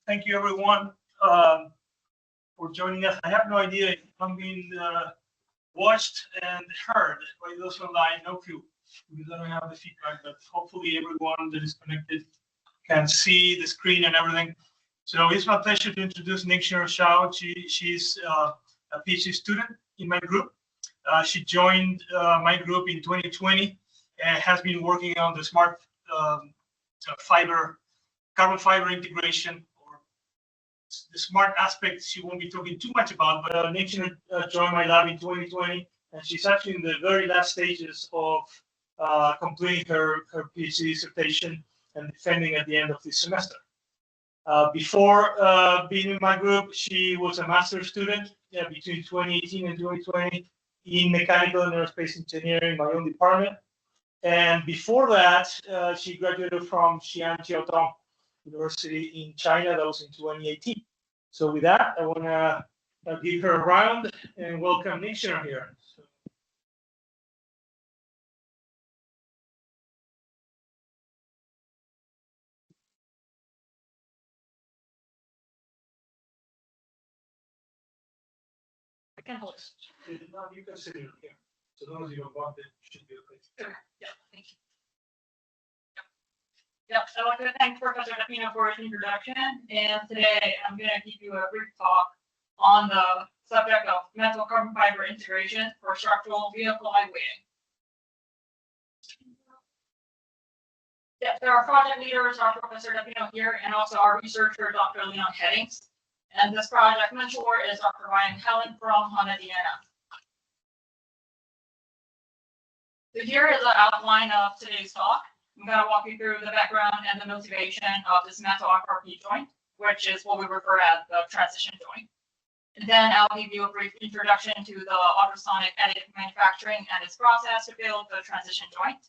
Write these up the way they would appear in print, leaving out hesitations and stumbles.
Thank you, everyone, for joining us. I have no idea if I'm being watched and heard by those online. No clue, because I don't have the feedback, but hopefully everyone that is connected can see the screen and everything. So it's my pleasure to introduce Ningxiner Zhao. She's a PhD student in my group. She joined my group in 2020 and has been working on the smart carbon fiber integration, or the smart aspects she won't be talking too much about, but Ningxiner joined my lab in 2020, and she's actually in the very last stages of completing her PhD dissertation and defending at the end of this semester. Before being in my group, she was a master's student between 2018 and 2020 in mechanical and aerospace engineering, my own department. And before that, she graduated from Xi'an University in China. That was in 2018. So with that, I want to give her a round and welcome Ningxiner here. I can hold it. You can sit here. So long as you don't bump it, should be okay. Okay. Yeah, thank you. Yep, I'd like to thank Professor Defino for his introduction, and today I'm going to give you a brief talk on the subject of metal carbon fiber integration for structural vehicle lightweighting. Yep, there are project leaders, our Professor Defino here, and also our researcher, Dr. Leon Headings. And this project mentor is Dr. Ryan Helen from Honda, Indiana. So here is an outline of today's talk. I'm going to walk you through the background and the motivation of this metal FRP joint, which is what we refer as the transition joint. And then I'll give you a brief introduction to the ultrasonic additive manufacturing and its process to build the transition joint.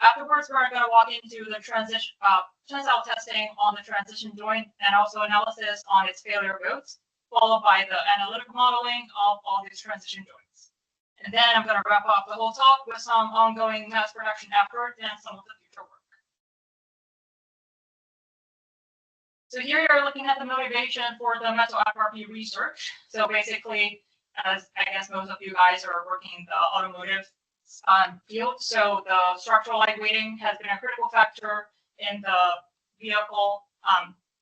Afterwards, we're going to walk into the tensile testing on the transition joint and also analysis on its failure modes, followed by the analytical modeling of all these transition joints. And then I'm going to wrap up the whole talk with some ongoing mass production efforts and some of the future work. So here you're looking at the motivation for the metal FRP research. So basically, as I guess most of you guys are working in the automotive field, so the structural lightweighting has been a critical factor in the vehicle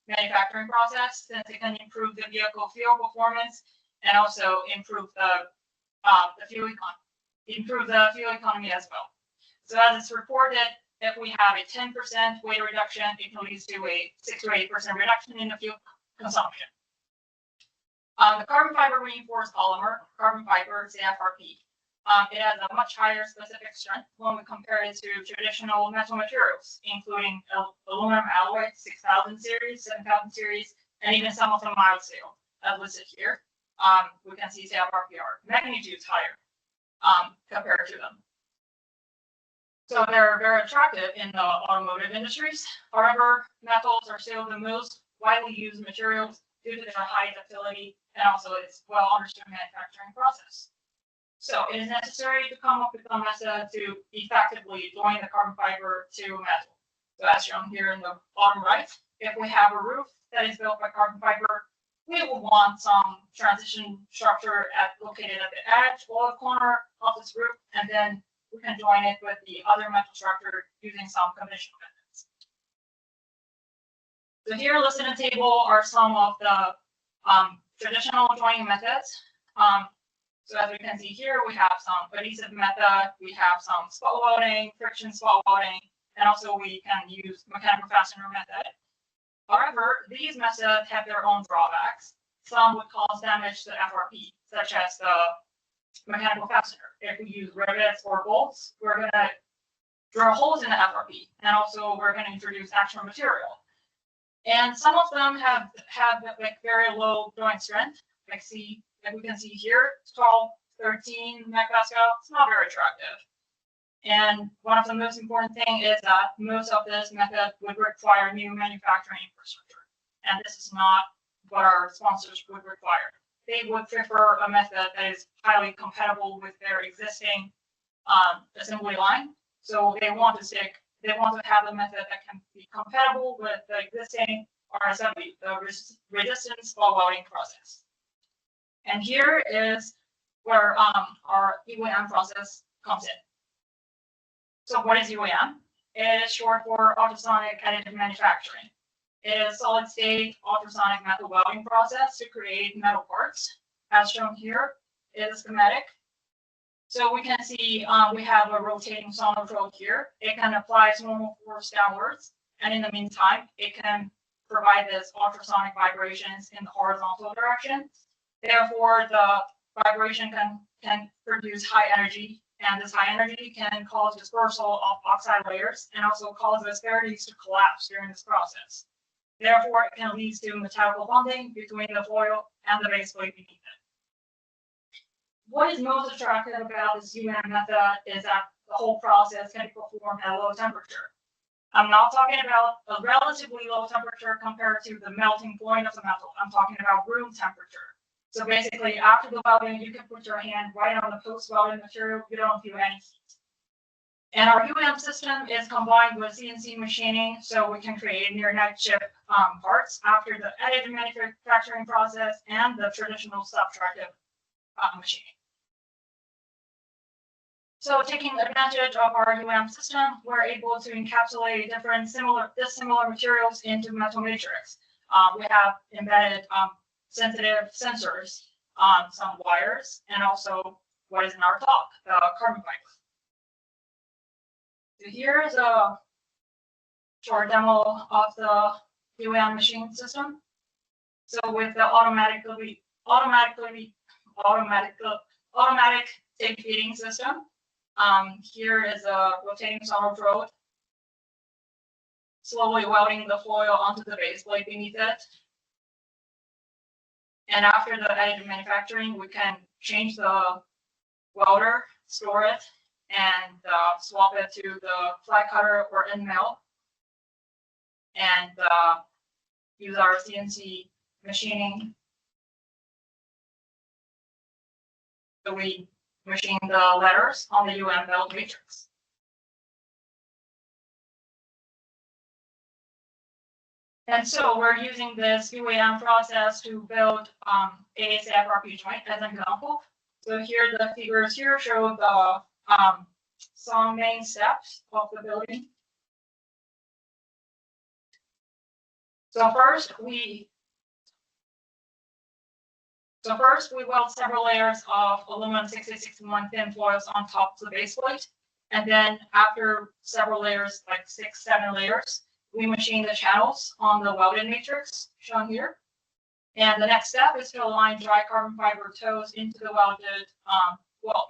manufacturing process, since it can improve the vehicle fuel performance and also improve the fuel economy as well. So as it's reported, if we have a 10% weight reduction, it can lead to a 6 to 8% reduction in the fuel consumption. The carbon fiber reinforced polymer, carbon fiber, CFRP, it has a much higher specific strength when we compare it to traditional metal materials, including aluminum alloy 6000 series, 7000 series, and even some of the mild steel, as listed here. We can see CFRP are magnitudes higher compared to them. So they're very attractive in the automotive industries. However, metals are still the most widely used materials due to their high ductility and also its well understood manufacturing process. So it is necessary to come up with a method to effectively join the carbon fiber to metal. So as shown here in the bottom right, if we have a roof that is built by carbon fiber, we will want some transition structure located at the edge or the corner of this roof, and then we can join it with the other metal structure using some conventional methods. So here listed in the table are some of the traditional joining methods. So as we can see here, we have some adhesive method, we have some spot welding, friction spot welding, and also we can use mechanical fastener method. However, these methods have their own drawbacks. Some would cause damage to the FRP, such as the mechanical fastener. If we use rivets or bolts, we're going to drill holes in the FRP, and also we're going to introduce extra material. And some of them have like very low joint strength, like we can see here, 12, 13 megapascal. It's not very attractive. And one of the most important things is that most of this method would require new manufacturing infrastructure. And this is not what our sponsors would require. They would prefer a method that is highly compatible with their existing assembly line. So they want to have a method that can be compatible with the existing RSW, the resistance wall welding process. And here is where our UAM process comes in. So what is UAM? It is short for ultrasonic additive manufacturing. It is solid state ultrasonic metal welding process to create metal parts. As shown here is a schematic. So we can see we have a rotating sonotrope here. It can apply normal force downwards, and in the meantime, it can provide this ultrasonic vibrations in the horizontal direction. Therefore, the vibration can produce high energy, and this high energy can cause dispersal of oxide layers and also cause the asperities to collapse during this process. Therefore, it can lead to mechanical bonding between the foil and the base plate beneath it. What is most attractive about this UAM method is that the whole process can be performed at low temperature. I'm not talking about a relatively low temperature compared to the melting point of the metal. I'm talking about room temperature. So basically, after the welding, you can put your hand right on the post-welded material. You don't feel any heat. And our UAM system is combined with CNC machining, so we can create near-net chip parts after the additive manufacturing process and the traditional subtractive machining. So taking advantage of our UAM system, we're able to encapsulate different dissimilar materials into metal matrix. We have embedded sensitive sensors on some wires, and also what is in our top, the carbon fiber. So here's a short demo of the UAM machine system. So with the automatic tape feeding system, here is a rotating sonotrope, slowly welding the foil onto the base plate beneath it. And after the additive manufacturing, we can change the welder, store it, and swap it to the flat cutter or end mill, and use our CNC machining. So we machine the letters on the UM weld matrix. And so we're using this UAM process to build ASAFRP joint as an example. So here the figures here show the some main steps of the building. So first we weld several layers of aluminum 6661 thin foils on top of the base plate. And then after several layers, like 6-7 layers, we machine the channels on the welded matrix shown here. And the next step is to align dry carbon fiber toes into the welded,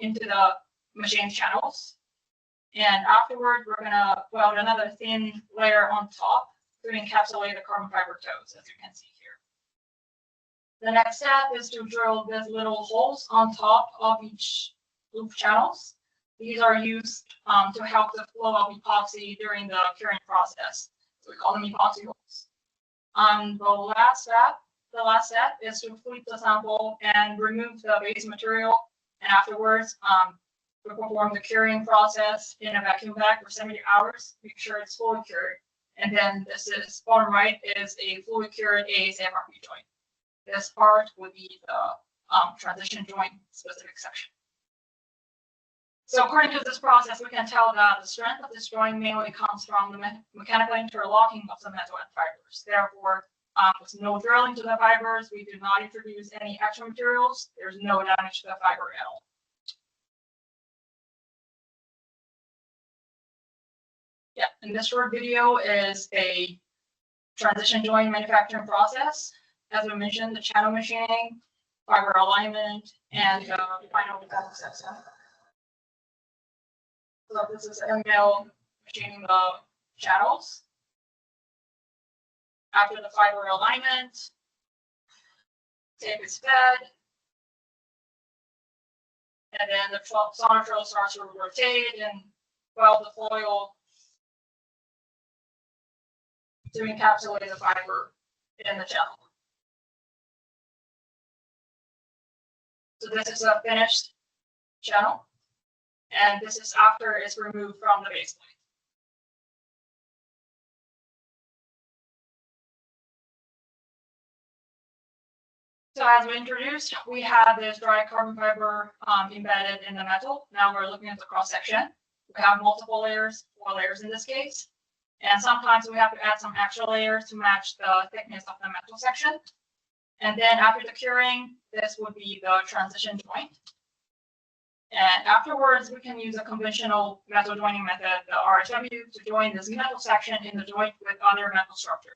into the machined channels. And afterward, we're gonna weld another thin layer on top to encapsulate the carbon fiber toes, as you can see here. The next step is to drill these little holes on top of each loop channels. These are used to help the flow of epoxy during the curing process. So we call them epoxy holes. The last step is to flip the sample and remove the base material. And afterwards, we perform the curing process in a vacuum bag for 70 hours, make sure it's fully cured. And then this is bottom right is a fully cured ASAFRP joint. This part would be the transition joint specific section. So according to this process, we can tell that the strength of this joint mainly comes from the mechanical interlocking of the metal and fibers. Therefore, with no drilling to the fibers, we do not introduce any extra materials. There's no damage to the fiber at all. Yeah, and this short video is a transition joint manufacturing process. As we mentioned, the channel machining, fiber alignment, and final assembly. So this is mill machining the channels. After the fiber alignment, tape is fed, and then the sonotrope starts to rotate and weld the foil to encapsulate the fiber in the channel. So this is a finished channel, and this is after it's removed from the base plate. So as we introduced, we have this dry carbon fiber embedded in the metal. Now we're looking at the cross section. We have multiple layers, 4 layers in this case. And sometimes we have to add some extra layers to match the thickness of the metal section. And then after the curing, this would be the transition joint. And afterwards, we can use a conventional metal joining method, the RHW, to join this metal section in the joint with other metal structure.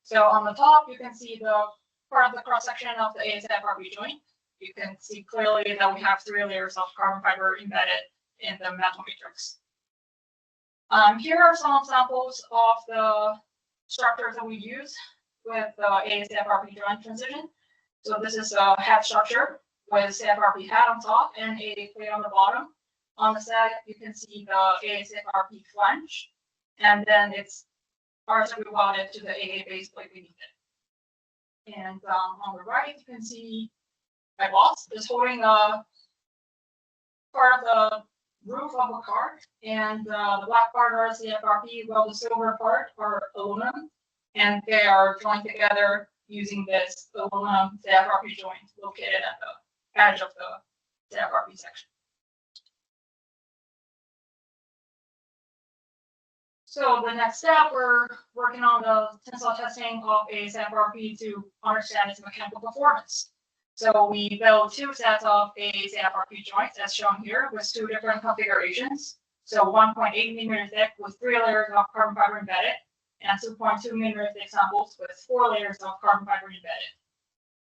So on the top, you can see the part of the cross-section of the ASFRP joint. You can see clearly that we have 3 layers of carbon fiber embedded in the metal matrix. Here are some samples of the structures that we use with the ASFRP joint transition. So this is a head structure with CFRP head on top and a plate on the bottom. On the side, you can see the ASFRP flange, and then it's RSW welded to the AA base plate beneath it. And on the right, you can see my boss is holding a part of the roof of a car, and the black part are CFRP, while the silver part are aluminum, and they are joined together using this aluminum CFRP joint located at the edge of the CFRP section. So the next step, we're working on the tensile testing of a CFRP to understand its mechanical performance. So we built 2 sets of a CFRP joints, as shown here, with 2 different configurations. So 1.8 millimeter thick with 3 layers of carbon fiber embedded, and 2.2 millimeter thick samples with 4 layers of carbon fiber embedded.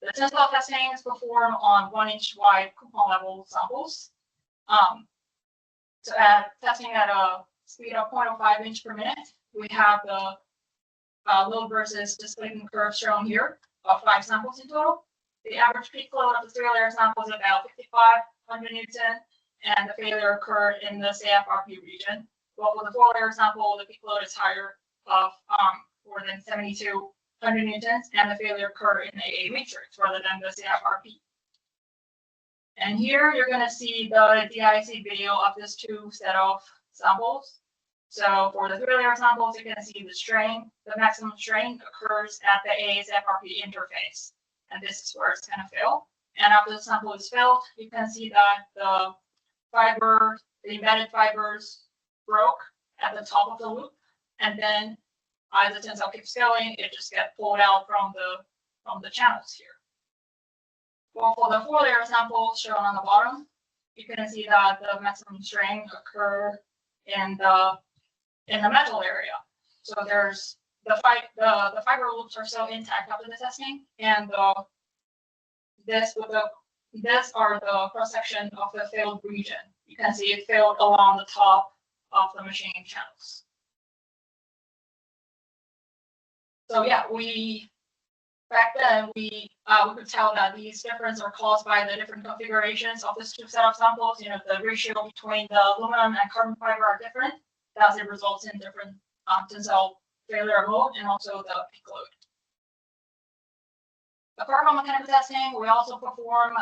The tensile testing is performed on 1-inch wide coupon level samples. So testing at a speed of 0.05 inch per minute, we have the load versus displacement curve shown here of 5 samples in total. The average peak load of the 3-layer sample is about 5,500 Newton, and the failure occurred in the CFRP region. Well, for the 4-layer sample, the peak load is higher of more than 7,200 Newtons, and the failure occurred in the AA matrix rather than the CFRP. And here you're going to see the DIC video of this 2 set of samples. So for the 3-layer samples, you can see the strain, the maximum strain occurs at the ASFRP interface. And this is where it's going to fail. And after the sample is filled, you can see that the embedded fibers broke at the top of the loop. And then as the tensile keeps going, it just gets pulled out from the channels here. Well, for the 4-layer sample shown on the bottom, you can see that the maximum strain occur in the metal area. So there's the fiber loops are still intact after the testing, and this are the cross section of the failed region. You can see it failed along the top of the machine channels. So yeah, back then we could tell that these differences are caused by the different configurations of this 2 set of samples. You know, the ratio between the aluminum and carbon fiber are different. Thus, it results in different tensile failure mode and also the peak load. Apart from mechanical testing, we also perform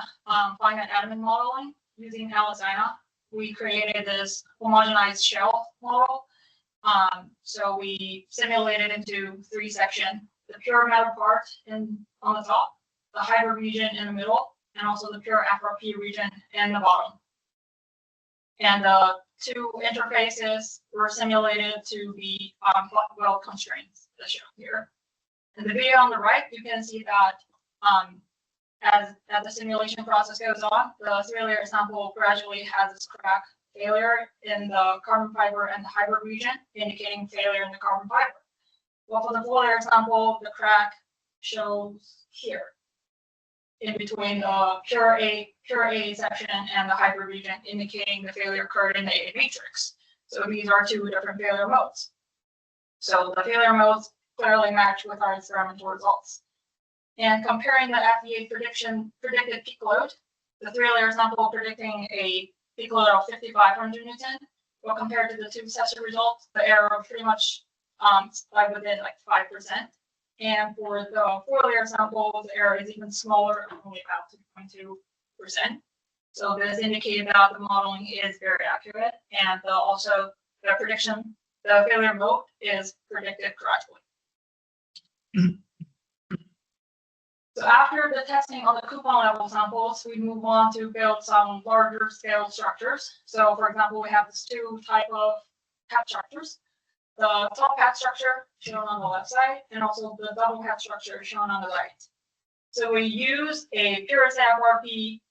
finite element modeling using Ningxiner. We created this homogenized shell model. So we simulated into 3 sections: the pure metal part on the top, the hybrid region in the middle, and also the pure FRP region in the bottom. And the 2 interfaces were simulated to be weld constraints, as shown here. In the video on the right, you can see that as the simulation process goes on, the 3-layer sample gradually has this crack failure in the carbon fiber and the hybrid region, indicating failure in the carbon fiber. Well, for the 4-layer sample, the crack shows here, in between the pure A section and the hybrid region, indicating the failure occurred in the A matrix. So these are 2 different failure modes. So the failure modes clearly match with our experimental results. And comparing the FDA predicted peak load, the 3-layer sample predicting a peak load of 5,500 Newton, well, compared to the 2 sets of results, the error pretty much lies within like 5%. And for the 4-layer sample, the error is even smaller, only about 2.2%. So this indicated that the modeling is very accurate, and also the prediction, the failure mode is predicted correctly. So after the testing on the coupon level samples, we move on to build some larger scale structures. So for example, we have these two type of hat structures. The top hat structure shown on the left side, and also the double hat structure shown on the right. So we use a pure FRP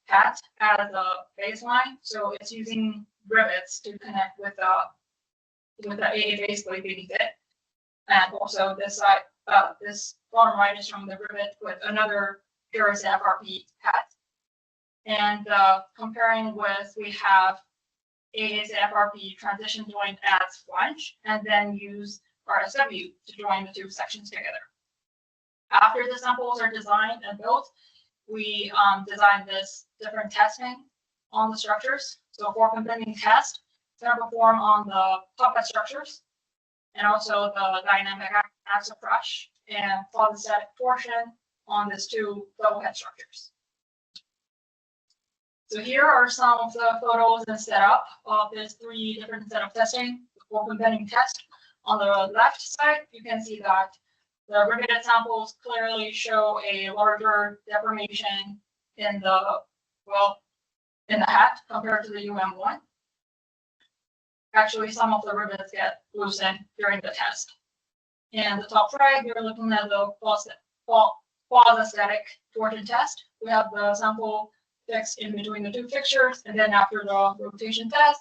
hat as a baseline. So it's using rivets to connect with the AA basically beneath it. And also this side, this bottom right is showing the rivet with another pure FRP hat. And comparing with, we have ASFRP transition joint as flange, and then use RSW to join the two sections together. After the samples are designed and built, we design this different testing on the structures. So for completing test, it's going to perform on the top head structures, and also the dynamic axle crush and quasi-static torsion on these two double head structures. So here are some of the photos and setup of this 3 different set of testing for completing test. On the left side, you can see that the riveted samples clearly show a larger deformation in the hat compared to the UM1. Actually, some of the rivets get loosened during the test. And the top right, you're looking at the quasi-static torsion test. We have the sample fixed in between the two fixtures, and then after the rotation test.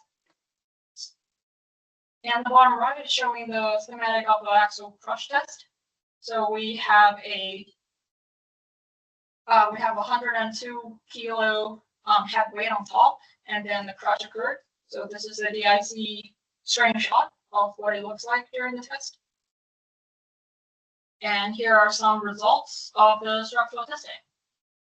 And the bottom right is showing the schematic of the axle crush test. So we have a 102 kilo head weight on top, and then the crush occurred. So this is a DIC screenshot of what it looks like during the test. And here are some results of the structural testing.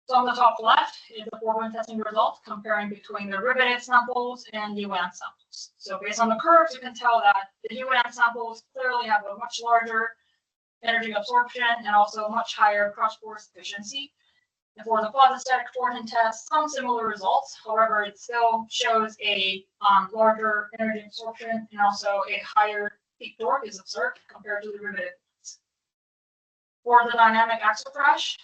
So on the top left is the foregoing testing results comparing between the riveted samples and UM samples. So based on the curves, you can tell that the UM samples clearly have a much larger energy absorption and also much higher crush force efficiency. And for the quasi-static torsion test, some similar results. However, it still shows a larger energy absorption and also a higher peak torque is observed compared to the riveted ones. For the dynamic axle crush,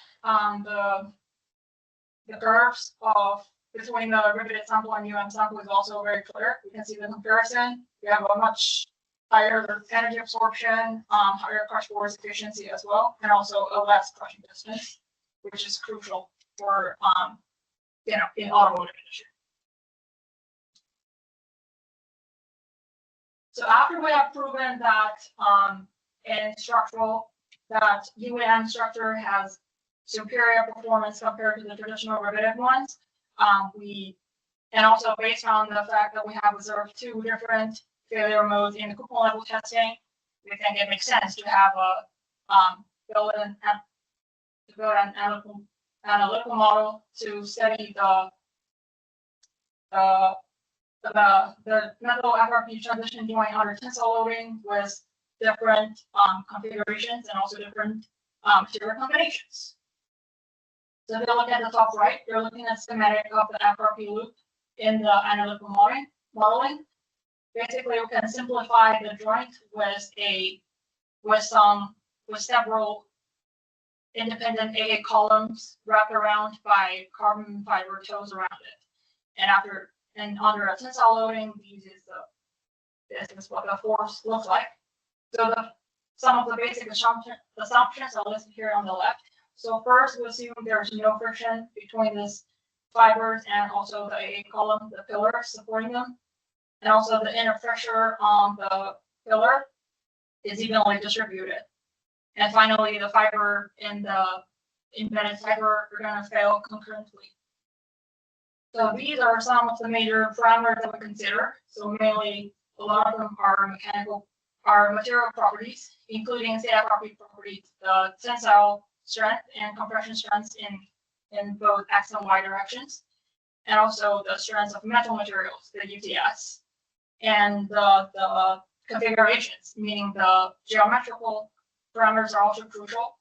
the curves of between the riveted sample and UM sample is also very clear. You can see the comparison. You have a much higher energy absorption, higher crush force efficiency as well, and also a less crushing distance, which is crucial for in automotive industry. So after we have proven that in structural that UM structure has superior performance compared to the traditional riveted ones, and also based on the fact that we have observed 2 different failure modes in the coupon level testing, we think it makes sense to have a build an analytical model to study the metal FRP transition joint under tensile loading with different configurations and also different material combinations. So if you look at the top right, you're looking at schematic of the FRP loop in the analytical modeling. Basically, we can simplify the joint with several independent AA columns wrapped around by carbon fiber toes around it. And under a tensile loading, this is what the force looks like. So some of the basic assumptions are listed here on the left. So first, we assume there's no friction between these fibers and also the AA column, the pillar supporting them. And also the inner pressure on the pillar is evenly distributed. And finally, the fiber and the embedded fiber are going to fail concurrently. So these are some of the major parameters that we consider. So mainly, a lot of them are material properties, including CFRP properties, the tensile strength and compression strengths in both X and Y directions, and also the strengths of metal materials, the UTS, and the configurations, meaning the geometrical parameters are also crucial,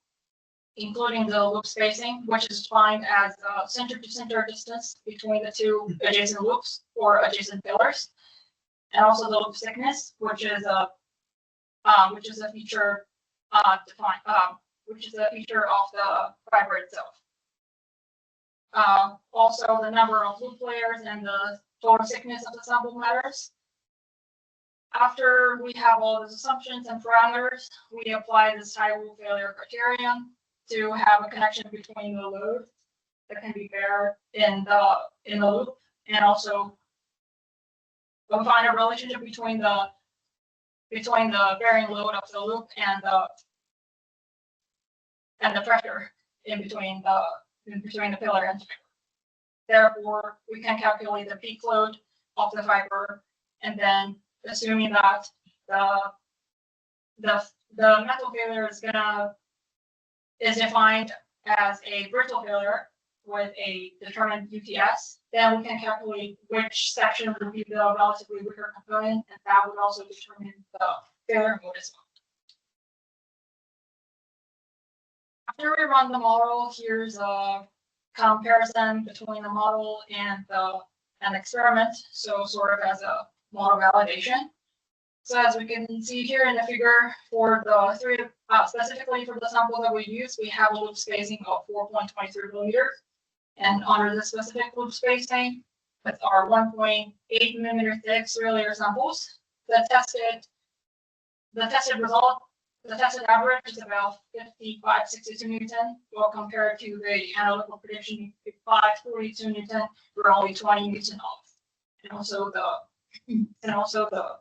including the loop spacing, which is defined as the center-to-center distance between the 2 adjacent loops or adjacent pillars, and also the loop thickness, which is a feature defined which is a feature of the fiber itself. Also, the number of loop layers and the total thickness of the sample matters. After we have all those assumptions and parameters, we apply the stable failure criterion to have a connection between the load that can be paired in the loop, and also we'll find a relationship between the varying load of the loop and the pressure in between the pillar and the fiber. Therefore, we can calculate the peak load of the fiber, and then assuming that the metal failure is defined as a brittle failure with a determined UTS, then we can calculate which section would be the relatively weaker component, and that would also determine the failure mode as well. After we run the model, here's a comparison between the model and an experiment, so sort of as a model validation. So as we can see here in the figure, for the three, specifically for the sample that we use, we have a loop spacing of 4.23 millimeters. And under the specific loop spacing, with our 1.8 millimeter thick 3-layer samples, the tested average is about 5562 Newton, well compared to the analytical prediction 542 Newton, we're only 20 Newton off. And also the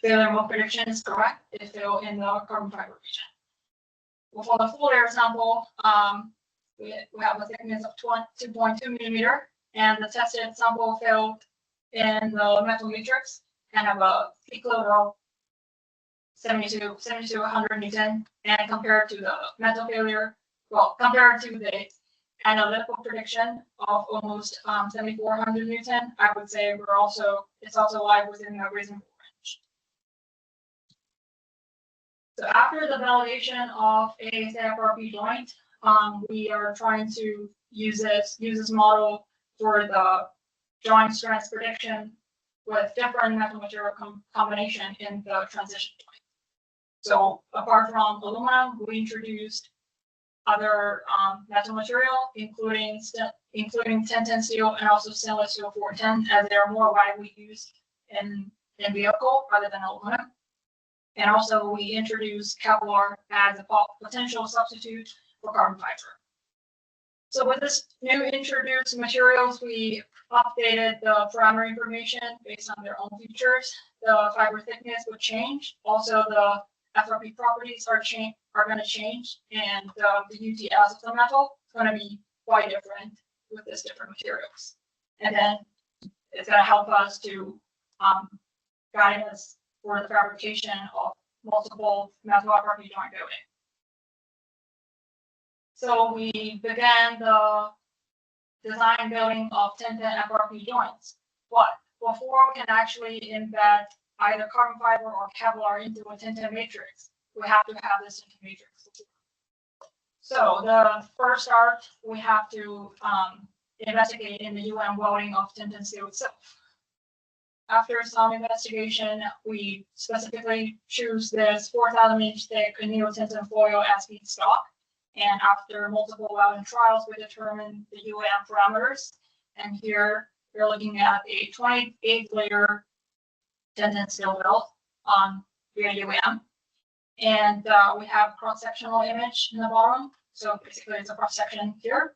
failure mode prediction is correct if fail in the carbon fiber region. Well, for the full layer sample, we have a thickness of 2.2 millimeter, and the tested sample failed in the metal matrix and have a peak load of 70 to 100 Newton, and compared to the metal failure, well, compared to the analytical prediction of almost 7,400 Newton, I would say it's also live within a reasonable range. So after the validation of a FRP joint, we are trying to use this model for the joint strength prediction with different metal material combination in the transition joint. So apart from aluminum, we introduced other metal material, including 1010 steel and also stainless steel 410, as they are more widely used in vehicle rather than aluminum. And also we introduced Kevlar as a potential substitute for carbon fiber. So with this new introduced materials, we updated the parameter information based on their own features. The fiber thickness would change. Also, the FRP properties are going to change, and the UTS of the metal is going to be quite different with these different materials. And then it's going to help us to guide us for the fabrication of multiple metal FRP joint building. So we began the design building of 1010 FRP joints. But before we can actually embed either carbon fiber or Kevlar into a 1010 matrix, we have to have this into matrix. So the first start, we have to investigate in the welding of 1010 steel itself. After some investigation, we specifically choose this 4,000 inch thick neo-1010 foil as feedstock. And after multiple welding trials, we determine the parameters. And here we're looking at a 28-layer 1010 steel weld via And we have cross-sectional image in the bottom. So basically it's a cross-section here.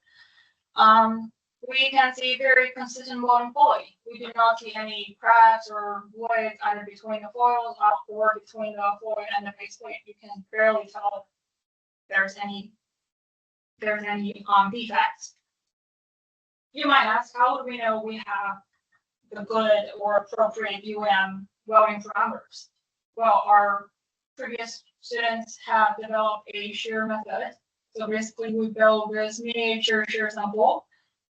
We can see very consistent welding quality. We do not see any cracks or voids either between the foils or between the foil and the base plate. You can barely tell if there's any defects. You might ask, how do we know we have the good or appropriate welding parameters? Well, our previous students have developed a shear method. So basically we build this miniature shear sample,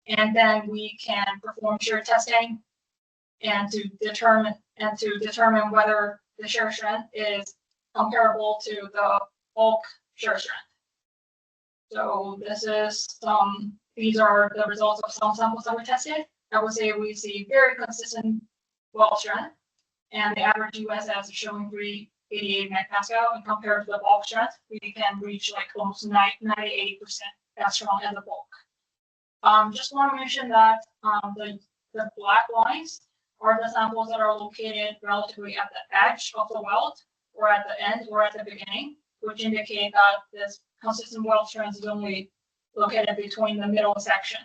and then we can perform shear testing and to determine whether the shear strength is comparable to the bulk shear strength. So these are the results of some samples that we tested. I would say we see very consistent weld strength, and the average USS is showing 88 megapascal, and compared to the bulk strength, we can reach like almost 98% as strong as the bulk. Just want to mention that the black lines are the samples that are located relatively at the edge of the weld, or at the end, or at the beginning, which indicate that this consistent weld strength is only located between the middle section.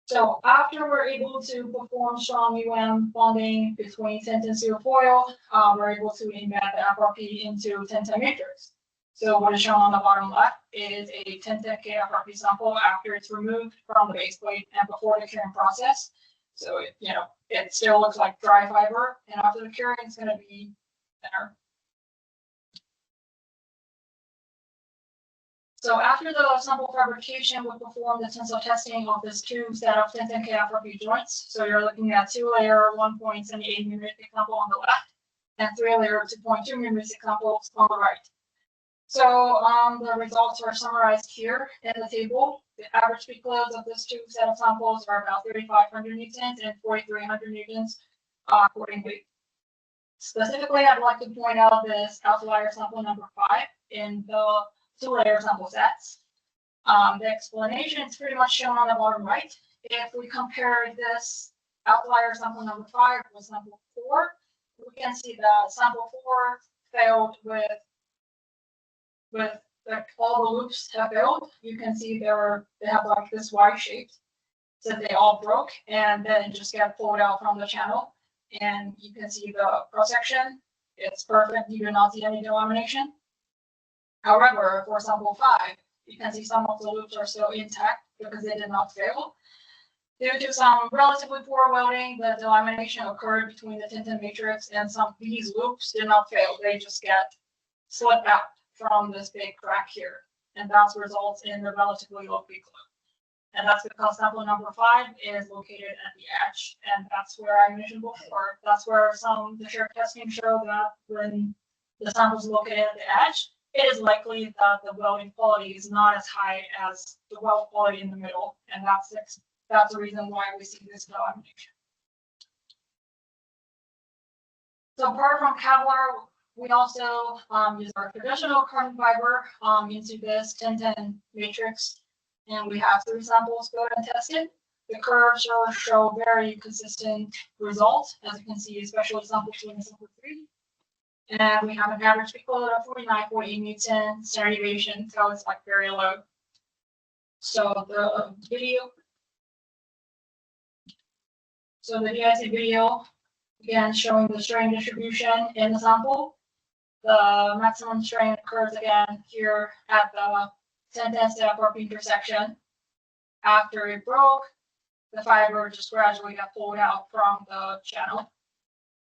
So after we're able to perform strong bonding between tinted steel foil, we're able to embed the FRP into tinted matrix. So what is shown on the bottom left is a tinted KFRP sample after it's removed from the base plate and before the curing process. So it still looks like dry fiber, and after the curing, it's going to be thinner. So after the sample fabrication, we perform the tensile testing of this two set of tinted KFRP joints. So you're looking at 2-layer 1.78 mm sample on the left, and 3-layer 2.2 mm samples on the right. So the results are summarized here in the table. The average peak loads of this two set of samples are about 3,500 newtons and 4,300 newtons accordingly. Specifically, I'd like to point out this outlier sample number 5 in the 2-layer sample sets. The explanation is pretty much shown on the bottom right. If we compare this outlier sample number 5 with sample 4, we can see that sample 4 failed with like all the loops have failed. You can see they have like this Y shape. So they all broke and then just get pulled out from the channel. And you can see the cross section. It's perfect. You do not see any delamination. However, for sample 5, you can see some of the loops are still intact because they did not fail. Due to some relatively poor welding, the delamination occurred between the tinted matrix, and some of these loops did not fail. They just get slipped out from this big crack here, and that results in the relatively low peak load. And that's because sample number 5 is located at the edge, and that's where I mentioned before. That's where the shear testing show that when the sample is located at the edge, it is likely that the welding quality is not as high as the weld quality in the middle, and that's the reason why we see this delamination. So apart from Kevlar, we also use our traditional carbon fiber into this tinted matrix, and we have 3 samples built and tested. The curves show very consistent results, as you can see, especially sample 2 and sample 3. And we have an average peak load of 49.8 Newton, standard deviation, so it's like very low. So the DIC video, again, showing the strain distribution in the sample. The maximum strain occurs again here at the tinted FRP intersection. After it broke, the fiber just gradually got pulled out from the channel.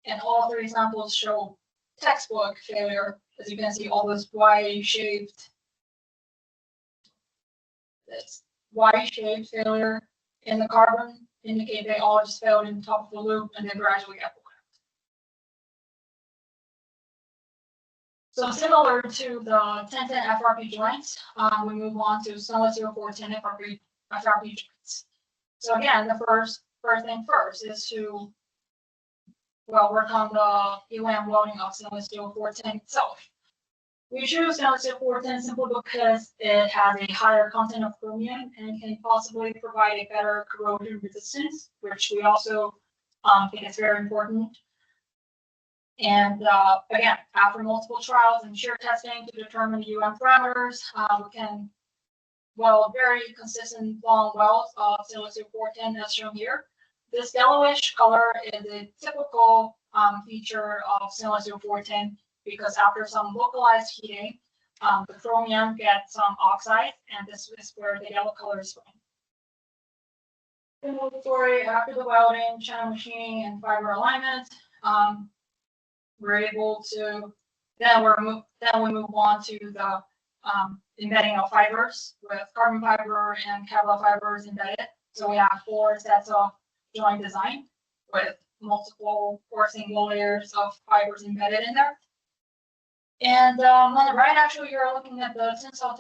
And all 3 samples show textbook failure. As you can see, all this Y-shaped failure in the carbon indicate they all just failed in the top of the loop and then gradually got pulled out. So similar to the tinted FRP joints, we move on to stainless steel 410 FRP joints. So again, the first thing first is to work on the ELAM welding of stainless steel 410 itself. We choose stainless steel 410 simply because it has a higher content of chromium and can possibly provide a better corrosion resistance, which we also think is very important. And again, after multiple trials and shear testing to determine the parameters, we can weld very consistent long welds of stainless steel 410 as shown here. This yellowish color is a typical feature of stainless steel 410 because after some localized heating, the chromium gets some oxide, and this is where the yellow color is from. Similar story after the welding, channel machining, and fiber alignment. We're able to then we move on to the embedding of fibers with carbon fiber and Kevlar fibers embedded. So we have 4 sets of joint design with multiple or single layers of fibers embedded in there. And on the right, actually, you're looking at the tensile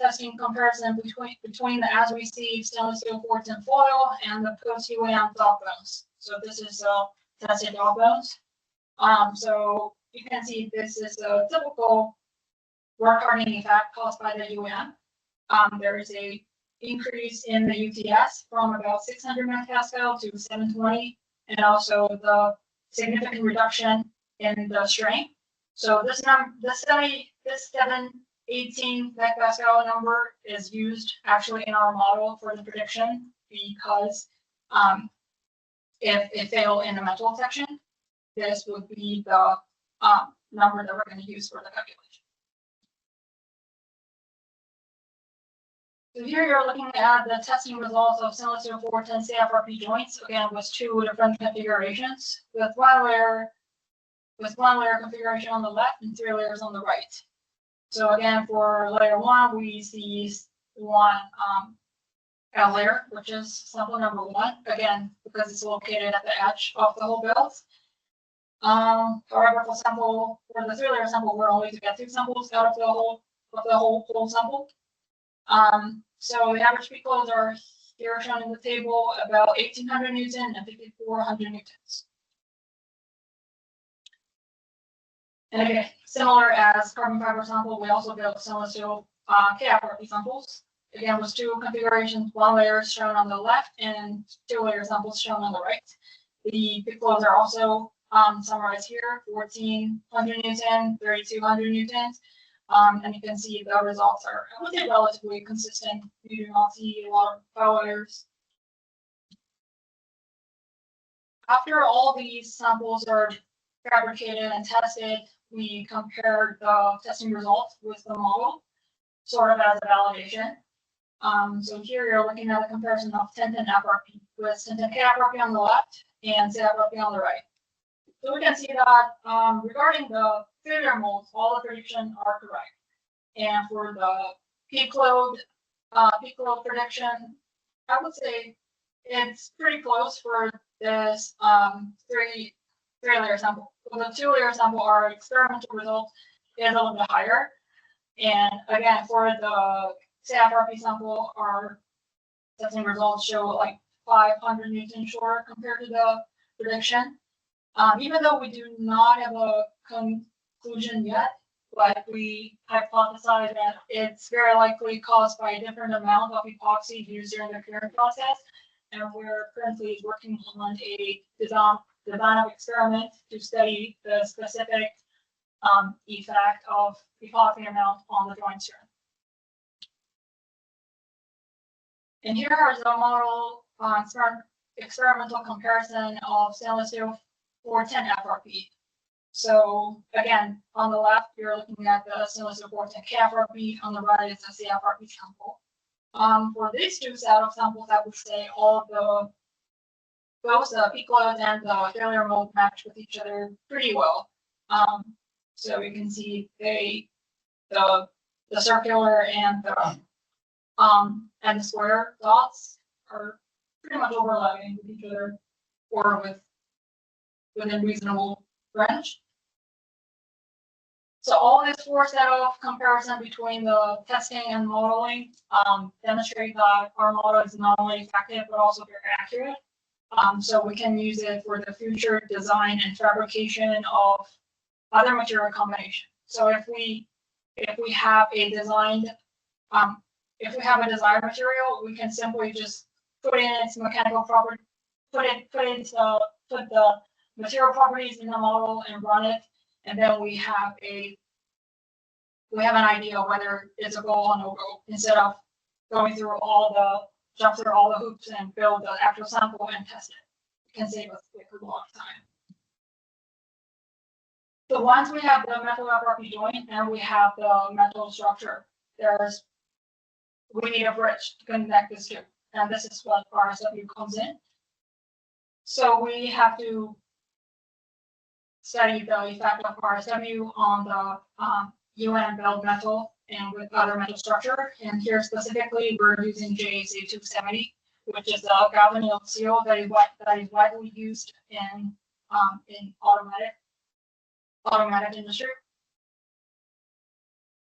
testing comparison between the as received stainless steel 410 foil and the post UAM dog bones. So this is tested dog bones. So you can see this is a typical work hardening effect caused by the UM. There is a increase in the UTS from about 600 megapascal to 720, and also the significant reduction in the strain. So this 718 megapascal number is used actually in our model for the prediction because if it failed in the metal section, this would be the number that we're going to use for the calculation. So here you're looking at the testing results of stainless steel 410 CFRP joints, again with two different configurations, with one layer configuration on the left and 3 layers on the right. So again, for layer 1, we see one L layer, which is sample number 1, again, because it's located at the edge of the whole build. However, for the 3 layer sample, we're only to get 2 samples out of the whole sample. So the average peak loads are here shown in the table, about 1800 Newton and 5400 Newtons. And again, similar as carbon fiber sample, we also built stainless steel KFRP samples. Again, with 2 configurations, 1 layer is shown on the left and 2 layer samples shown on the right. The peak loads are also summarized here, 1400 Newton, 3200 Newtons. And you can see the results are, I would say, relatively consistent. You do not see a lot of failures. After all these samples are fabricated and tested, we compare the testing results with the model, sort of as a validation. So here you're looking at a comparison of 1010 FRP with 1010 KFRP on the left and CFRP on the right. So we can see that regarding the failure modes, all the predictions are correct. And for the peak load prediction, I would say it's pretty close for this 3 layer sample. For the 2 layer sample, our experimental result is a little bit higher. And again, for the CFRP sample, our testing results show like 500 Newton shorter compared to the prediction. Even though we do not have a conclusion yet, but we hypothesize that it's very likely caused by a different amount of epoxy used during the curing process. And we're currently working on a design of experiment to study the specific effect of epoxy amount on the joint strength. And here is a model experimental comparison of stainless steel 410 FRP. So again, on the left, you're looking at the stainless steel 410 KFRP. On the right is the CFRP sample. For these 2 set of samples, I would say both the peak loads and the failure mode match with each other pretty well. So you can see the circular and the square dots are pretty much overlapping with each other, or within reasonable range. So all this 4 set of comparison between the testing and modeling demonstrate that our model is not only effective but also very accurate. So we can use it for the future design and fabrication of other material combinations. So if we have a desired material, we can simply just put in its mechanical property, put the material properties in the model and run it, and then we have an idea whether it's a go or no go, instead of jump through all the hoops and build the actual sample and test it. It can save us a lot of time. So once we have the metal FRP joint and we have the metal structure, we need a bridge to connect this two, and this is what RSW comes in. So we have to study the effect of RSW on the UN build metal and with other metal structure. And here specifically, we're using JAC 270, which is a galvanized steel that is widely used in automatic industry.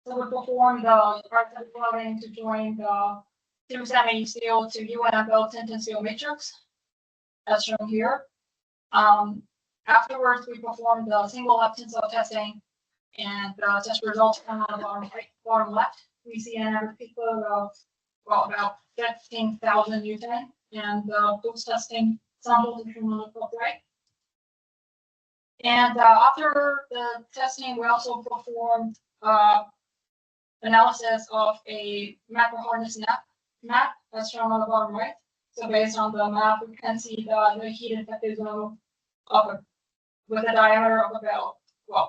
So we perform the RSW welding to join the 270 steel to UN build 1010 steel matrix, as shown here. Afterwards, we performed the single lab tensile testing, and the test results come on the bottom right, bottom left. We see an average peak load of about 15,000 Newton, and the post testing samples are shown on the top right. And after the testing, we also performed analysis of a macro hardness map as shown on the bottom right. So based on the map, we can see the heat effective zone with a diameter of about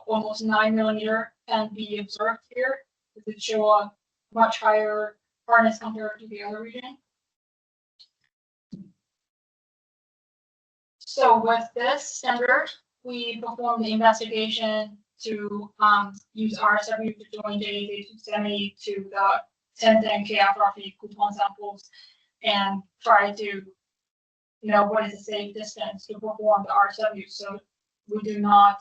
almost 9 millimeter can be observed here. It show a much higher hardness compared to the other region. So with this standard, we perform the investigation to use RSW to join JA270 to the 1010 KFRP coupon samples and try to know what is the safe distance to perform the RSW so we do not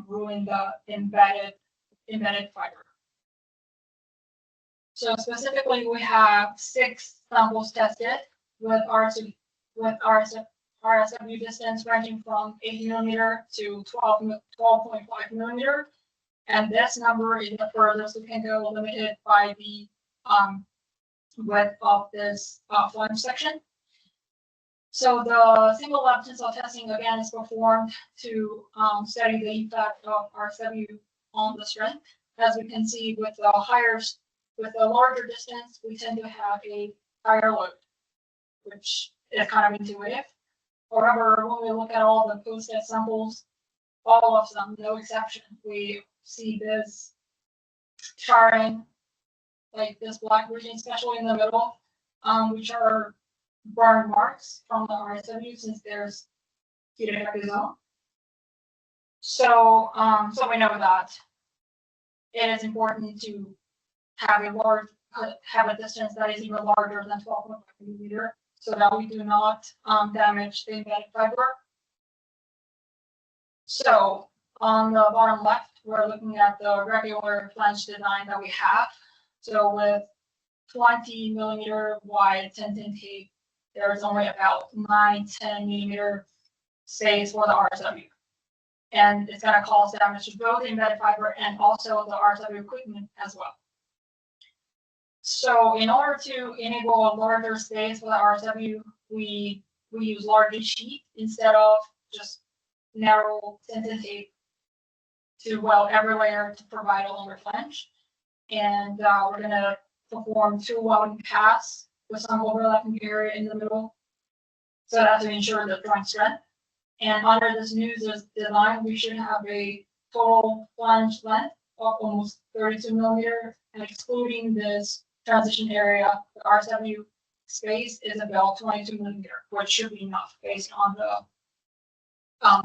ruin the embedded fiber. So specifically, we have 6 samples tested with RSW distance ranging from 8 millimeter to 12.5 millimeter. And this number is the furthest we can go, limited by the width of this flange section. So the single lab tensile testing again is performed to study the effect of RSW on the strength. As we can see, with a larger distance, we tend to have a higher load, which is kind of intuitive. However, when we look at all the post-test samples, all of them, no exception, we see this charring, like this black region, especially in the middle, which are burn marks from the RSW since there's heat effective zone. So, so we know that it is important to have a distance that is even larger than 12.5 millimeter, so that we do not damage the embedded fiber. So on the bottom left, we're looking at the regular flange design that we have. So with 20 millimeter wide 1010 tape, there's only about 9-10 millimeter space for the RSW. And it's going to cause damage to both the embedded fiber and also the RSW equipment as well. So in order to enable a larger space for the RSW, we use larger sheet instead of just narrow 1010 tape to weld every layer to provide a longer flange. And we're going to perform 2 welding pass with some overlapping area in the middle, so that to ensure the joint strength. And under this new design, we should have a total flange length of almost 32 millimeter, and excluding this transition area, the RSW space is about 22 millimeter, which should be enough based on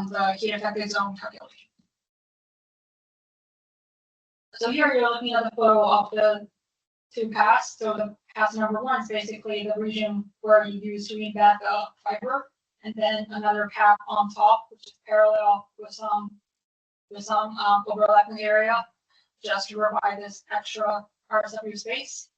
the heat effective zone calculation. So here you're looking at the photo of the 2 pass. So the pass number 1 is basically the region where you use to embed the fiber, and then another path on top, which is parallel with some overlapping area, just to provide this extra RSW space.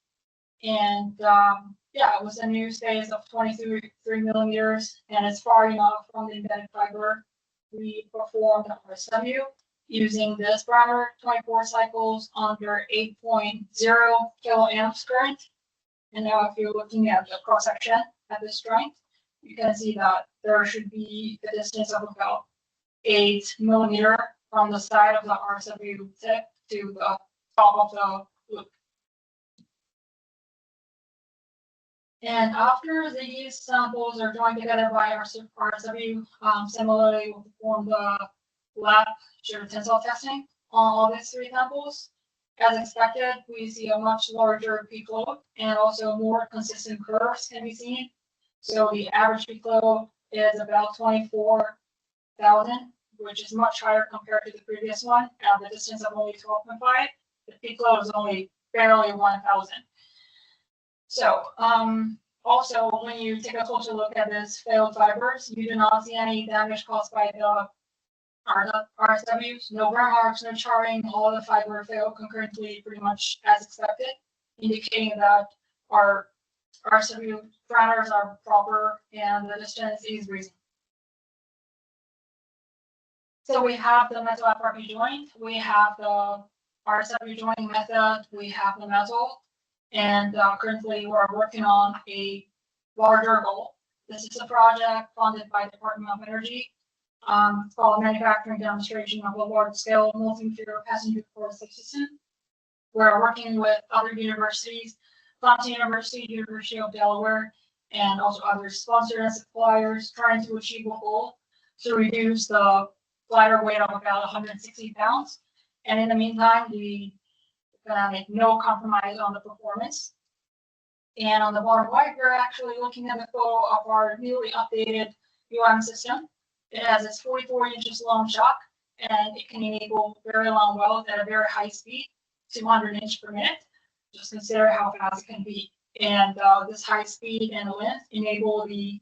And yeah, it was a new space of 23 millimeters, and it's far enough from the embedded fiber. We performed RSW using this parameter, 24 cycles under 8.0 kiloamps current. And now if you're looking at the cross section at this strength, you can see that there should be a distance of about 8 millimeter from the side of the RSW tip to the top of the loop. And after these samples are joined together by RSW, similarly we'll perform the lab shear tensile testing on all these 3 samples. As expected, we see a much larger peak load, and also more consistent curves can be seen. So the average peak load is about 24,000, which is much higher compared to the previous one at the distance of only 12.5. The peak load is only barely 1,000. So also, when you take a closer look at this failed fibers, you do not see any damage caused by the RSWs, no burn marks, no charring. All the fiber failed concurrently, pretty much as expected, indicating that our RSW parameters are proper and the distance is reasonable. So we have the metal FRP joint, we have the RSW joining method, we have the metal, and currently we're working on a larger goal. This is a project funded by the Department of Energy. It's called Manufacturing Demonstration of a Large-Scale Multi-Material Passenger Car System. We're working with other universities, Clemson University, University of Delaware, and also other sponsors and suppliers trying to achieve a goal to reduce the glider weight of about 160 pounds. And in the meantime, we gonna make no compromise on the performance. And on the bottom right, we're actually looking at the photo of our newly updated system. It has its 44 inches long shock, and it can enable very long welds at a very high speed, 200 inches per minute. Just consider how fast it can be. And this high speed and length enable the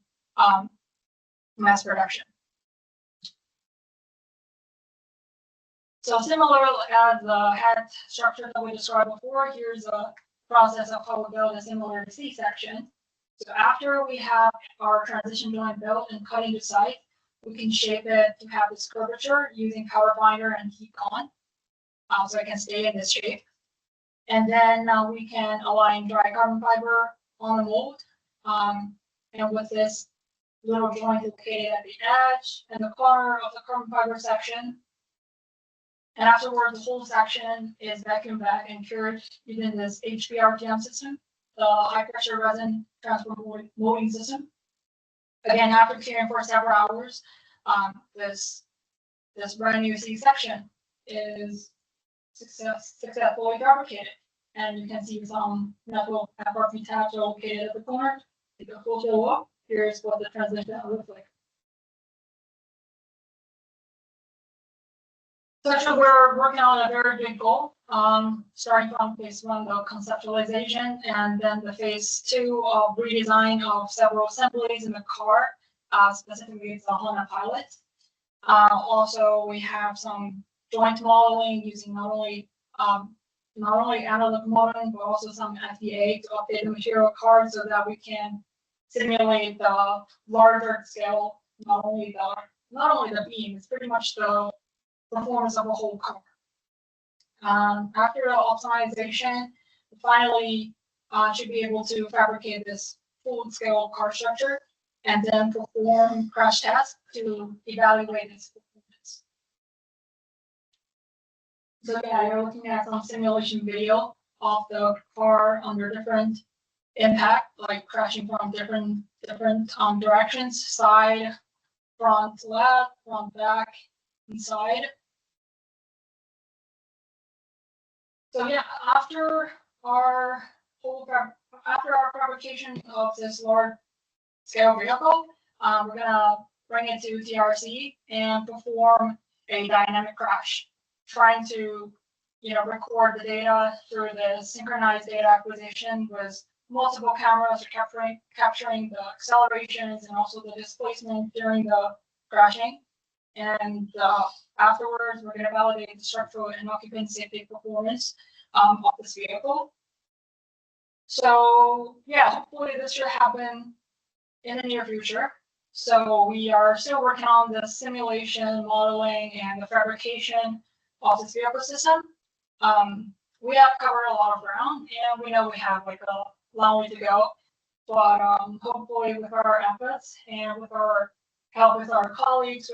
mass production. So similar as the head structure that we described before, here's a process of how we build a similar C-section. So after we have our transition joint built and cut into size, we can shape it to have this curvature using power binder and heat on, so it can stay in this shape. And then we can align dry carbon fiber on the mold. And with this little joint located at the edge and the corner of the carbon fiber section. And afterwards, the whole section is vacuumed back and cured using this HPRTM system, the high pressure resin transfer molding system. Again, after curing for several hours, this brand new C section is successfully fabricated. And you can see some metal FRP tabs are located at the corner. Take a closer look. Here's what the transition looks like. So actually, we're working on a very big goal, starting from phase 1, the conceptualization, and then the phase 2 of redesign of several assemblies in the car, specifically the Honda Pilot. Also, we have some joint modeling using not only analog modeling, but also some FEA to update the material card so that we can simulate the larger scale, not only the beam, it's pretty much the performance of a whole car. After the optimization, we finally should be able to fabricate this full-scale car structure and then perform crash tests to evaluate its performance. So yeah, you're looking at some simulation video of the car under different impact, like crashing from different directions, side, front left, front back, and side. So yeah, after our fabrication of this large scale vehicle, we're gonna bring it to TRC and perform a dynamic crash, trying to record the data through the synchronized data acquisition with multiple cameras capturing the accelerations and also the displacement during the crashing. And afterwards, we're going to validate the structural and occupant safety performance of this vehicle. So yeah, hopefully this should happen in the near future. So we are still working on the simulation, modeling, and the fabrication of this vehicle system. We have covered a lot of ground, and we know we have like a long way to go. But hopefully with our efforts and with our help with our colleagues,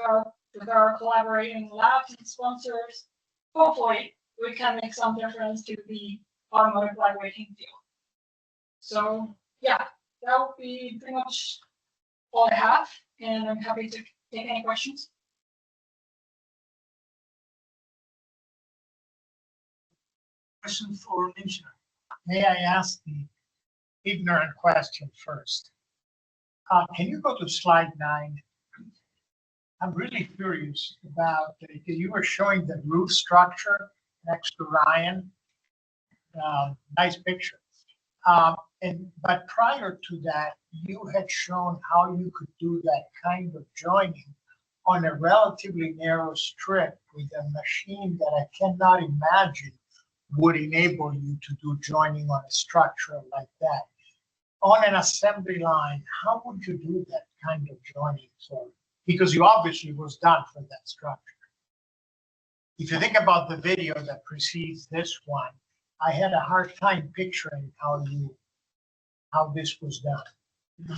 with our collaborating labs and sponsors, hopefully we can make some difference to the automotive lightweighting field. So yeah, that would be pretty much all I have, and I'm happy to take any questions. Question for Ningxiner. May I ask the ignorant question first? Can you go to slide 9? I'm really curious about, you were showing the roof structure next to Ryan. Nice picture. But prior to that, you had shown how you could do that kind of joining on a relatively narrow strip with a machine that I cannot imagine would enable you to do joining on a structure like that. On an assembly line, how would you do that kind of joining? So, because you obviously was done for that structure. if you think about the video that precedes this one, I had a hard time picturing how this was done.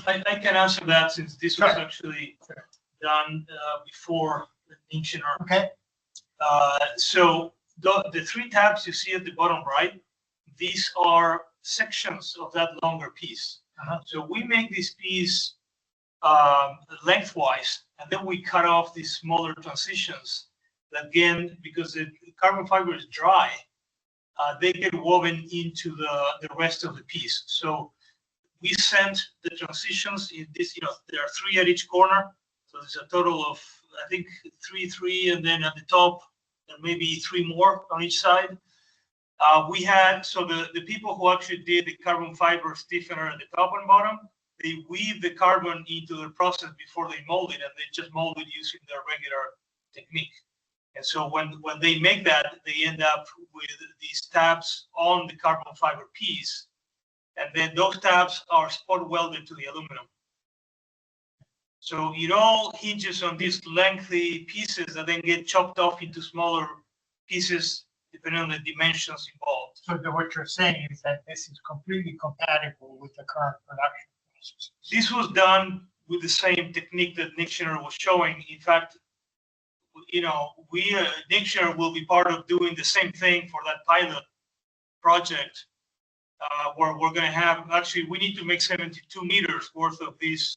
I can answer that since this was Sure. actually done before the Ningxiner. Okay, So the three tabs you see at the bottom right, these are sections of that longer piece. So we make this piece lengthwise, and then we cut off these smaller transitions. That again, because the carbon fiber is dry, they get woven into the rest of the piece. So we sent the transitions in this, there are 3 at each corner. So there's a total of, I think, 3, and then at the top, there may be 3 more on each side. We had, so the people who actually did the carbon fiber stiffener at the top and bottom, they weave the carbon into the process before they mold it, and they just mold it using their regular technique. And so when they make that, they end up with these tabs on the carbon fiber piece. And then those tabs are spot welded to the aluminum. So it all hinges on these lengthy pieces that then get chopped off into smaller pieces depending on the dimensions involved. so what you're saying is that this is completely compatible with the current production process. This was done with the same technique that Ningxiner was showing. In fact, Ningxiner will be part of doing the same thing for that pilot project, where we're going to have, actually, we need to make 72 meters worth of this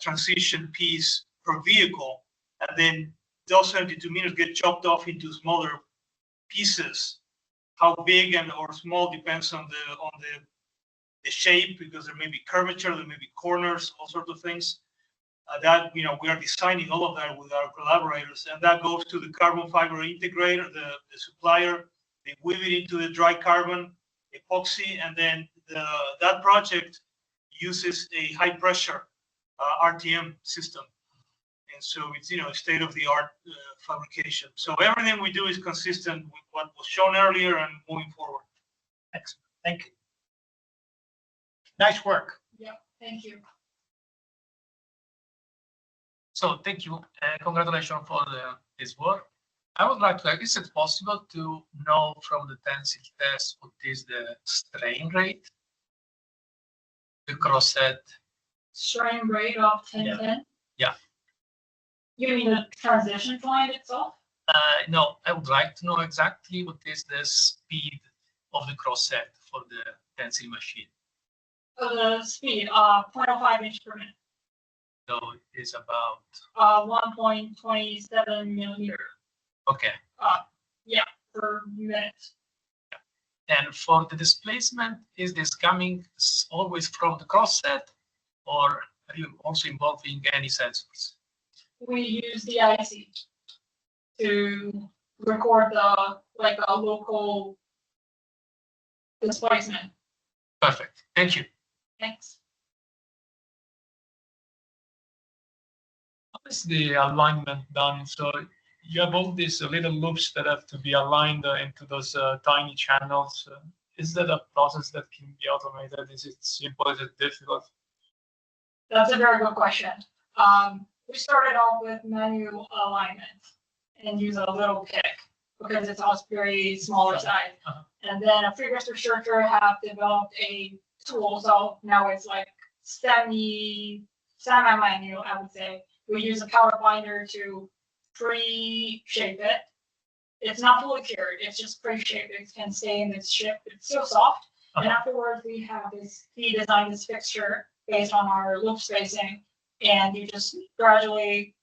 transition piece per vehicle. And then those 72 meters get chopped off into smaller pieces. How big or small depends on the shape, because there may be curvature, there may be corners, all sorts of things. That we are designing all of that with our collaborators, and that goes to the carbon fiber integrator, the supplier. They weave it into the dry carbon epoxy, and then that project uses a high pressure RTM system, and so it's state of the art fabrication. So everything we do is consistent with what was shown earlier and moving forward. Excellent, thank you. Nice work. Yeah, thank you. So thank you, congratulations for this work. I would like to ask, is it possible to know from the tensile test what is the strain rate, the cross-set? Strain rate of 1010? Yeah. You mean the transition point itself? No, I would like to know exactly what is the speed of the cross-set for the tensile machine. The speed, 0.05 inch per minute. So it is about 1.27 millimeter okay. per minute. And for the displacement, is this coming always from the cross-set, or are you also involving any sensors? We use the IC to record a local displacement. Perfect. Thank you. Thanks. How is the alignment done? So you have all these little loops that have to be aligned into those tiny channels. Is that a process that can be automated? Is it simple? Is it difficult? That's a very good question. We started off with manual alignment and use a little pick because it's all very smaller size. And then a frequency researcher have developed a tool. So now it's like semi-manual, I would say. We use a powder binder to pre-shape it. It's not fully cured. It's just pre-shaped. It can stay in its shape. It's so soft. And afterwards, we have this. He designed this fixture based on our loop spacing, and you just gradually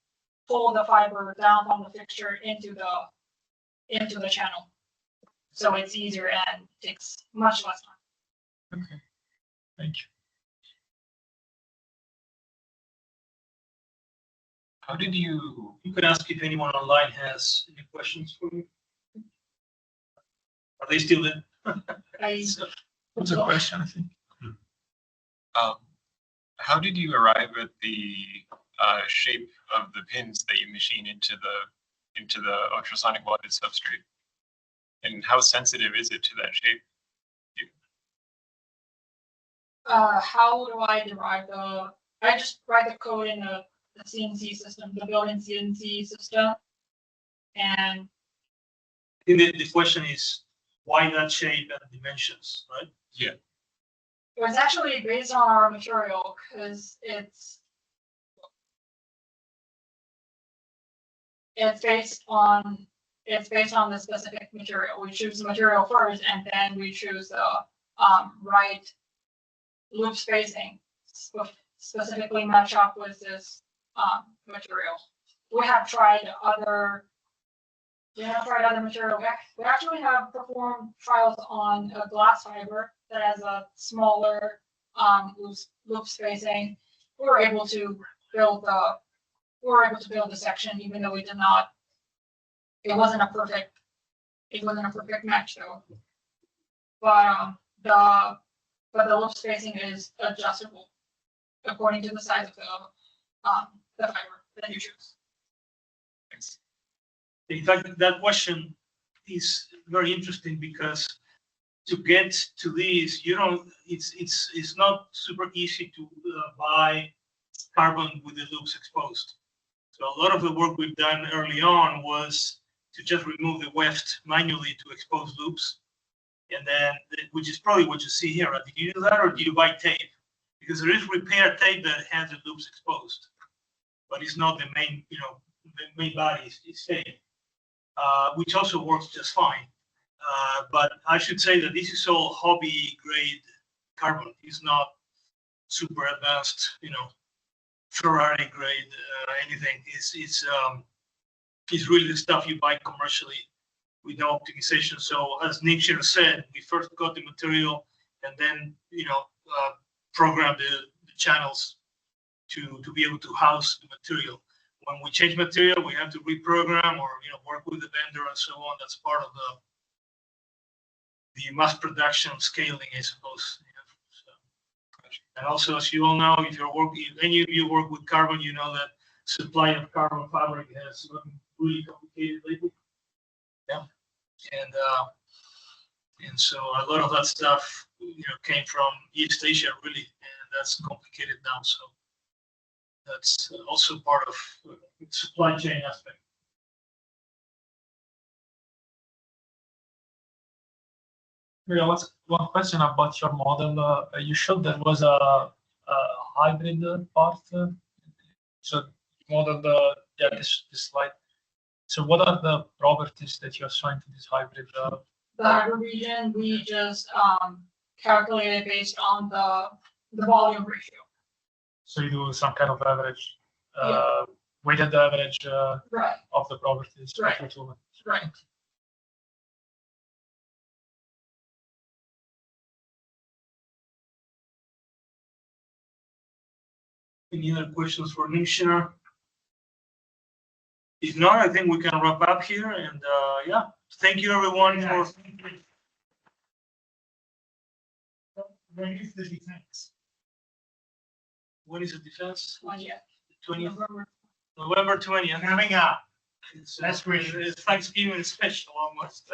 pull the fiber down from the fixture into the channel. So it's easier and takes much less time. Okay, thank you. How did you? You can ask if anyone online has any questions for you. Are they still there? What's the question, I think? How did you arrive at the shape of the pins that you machine into the ultrasonic welded substrate? And how sensitive is it to that shape? How do I derive I just write the code in the CNC system, the built-in CNC system, and think the question is why that shape and dimensions, right? It was actually based on our material because it's based on the specific material. We choose the material first, and then we choose the right loop spacing specifically match up with this material. We have tried other material. We actually have performed trials on a glass fiber that has a smaller loop spacing. We were able to build the section even though we did not. It wasn't a perfect match though. But the loop spacing is adjustable according to the size of the fiber that you choose. Thanks. In fact, that question is very interesting because to get to these, it's not super easy to buy carbon with the loops exposed. So a lot of the work we've done early on was to just remove the weft manually to expose loops. And then, which is probably what you see here. Right? Did you do that or did you buy tape? Because there is repair tape that has the loops exposed, but it's not the main, the main body is tape, which also works just fine. But I should say that this is all hobby grade carbon. It's not super advanced, Ferrari grade anything. It's really the stuff you buy commercially with no optimization. So as Ningxiner said, we first got the material and then program the channels to be able to house the material. When we change material, we have to reprogram or work with the vendor and so on. That's part of the mass production scaling, I suppose. So, and also, as you all know, if any of you work with carbon, you know that supply of carbon fabric has gotten really complicated lately. Yeah, and so a lot of that stuff, came from East Asia, really, and that's complicated now. So that's also part of the supply chain aspect. Yeah, one question about your model. You showed there was a hybrid part. So model this slide. So what are the properties that you assign to this hybrid? The hybrid region, we just calculated based on the volume ratio. So you do some kind of average, Yeah. weighted average Right. of the properties. Right. Of the tool. Right. Any other questions for Ningxiner? If not, I think we can wrap up here. And thank you everyone for. When is the defense? When is the defense? Not yet. 20th, November 20th. Coming up. It's, That's great. It's Thanksgiving special almost.